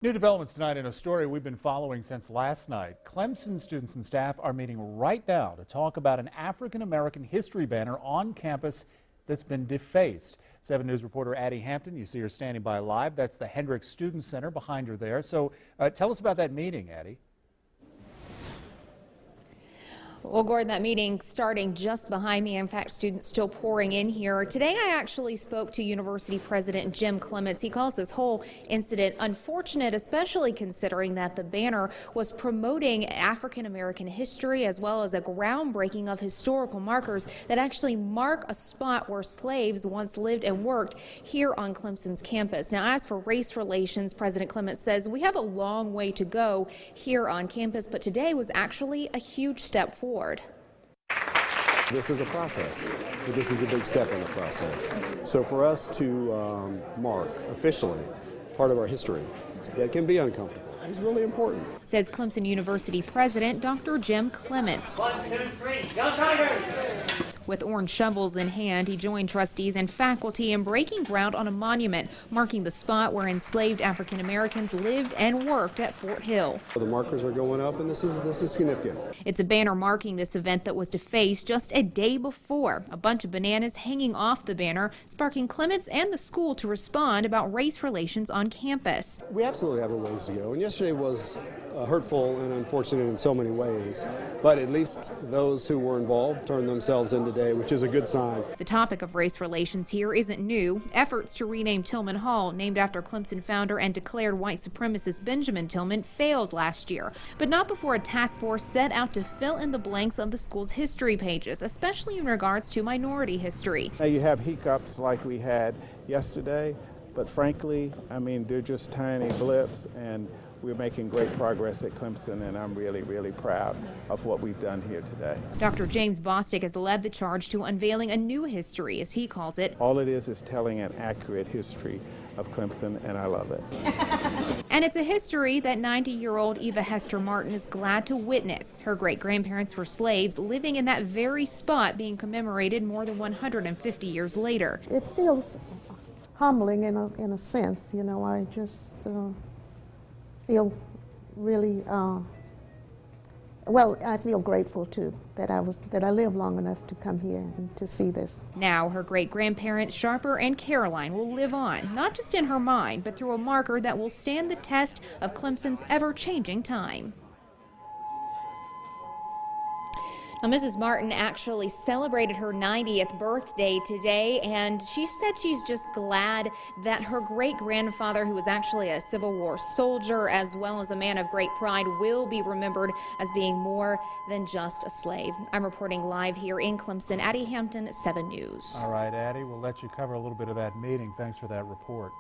New developments tonight in a story we've been following since last night. Clemson students and staff are meeting right now to talk about an African-American history banner on campus that's been defaced. 7 News reporter Addie Hampton, you see her standing by live. That's the Hendricks Student Center behind her there. So tell us about that meeting, Addie. Well, Gordon, that meeting starting just behind me. In fact, students still pouring in here. Today, I actually spoke to University President Jim Clements. He calls this whole incident unfortunate, especially considering that the banner was promoting African-American history as well as a groundbreaking of historical markers that actually mark a spot where slaves once lived and worked here on Clemson's campus. Now, as for race relations, President Clements says we have a long way to go here on campus, but today was actually a huge step forward. This is a process, but this is a big step in the process. So for us to mark officially part of our history that can be uncomfortable is really important. Says Clemson University President Dr. Jim Clements. 1, 2, 3, go Tigers! With orange shovels in hand, he joined trustees and faculty in breaking ground on a monument marking the spot where enslaved African Americans lived and worked at Fort Hill. The markers are going up, and this is significant. It's a banner marking this event that was defaced just a day before. A bunch of bananas hanging off the banner, sparking Clements and the school to respond about race relations on campus. We absolutely have a ways to go, and yesterday was hurtful and unfortunate in so many ways, but at least those who were involved turned themselves in today, which is a good sign. The topic of race relations here isn't new. Efforts to rename Tillman Hall, named after Clemson founder and declared white supremacist Benjamin Tillman, failed last year, but not before a task force set out to fill in the blanks of the school's history pages, especially in regards to minority history. Now you have hiccups like we had yesterday, but frankly, I mean, they're just tiny blips, and we're making great progress at Clemson, and I'm really, really proud of what we've done here today. Dr. James Bostic has led the charge to unveiling a new history, as he calls it. All it is telling an accurate history of Clemson, and I love it. And it's a history that 90-year-old Eva Hester Martin is glad to witness. Her great-grandparents were slaves living in that very spot being commemorated more than 150 years later. It feels humbling in a sense, you know. I just feel really well. I feel grateful too that I lived long enough to come here and to see this. Now her great-grandparents Sharper and Caroline will live on, not just in her mind, but through a marker that will stand the test of Clemson's ever-changing time. Now, Mrs. Martin actually celebrated her 90th birthday today, and she said she's just glad that her great-grandfather, who was actually a Civil War soldier as well as a man of great pride, will be remembered as being more than just a slave. I'm reporting live here in Clemson. Addie Hampton, 7 News. All right, Addie, we'll let you cover a little bit of that meeting. Thanks for that report.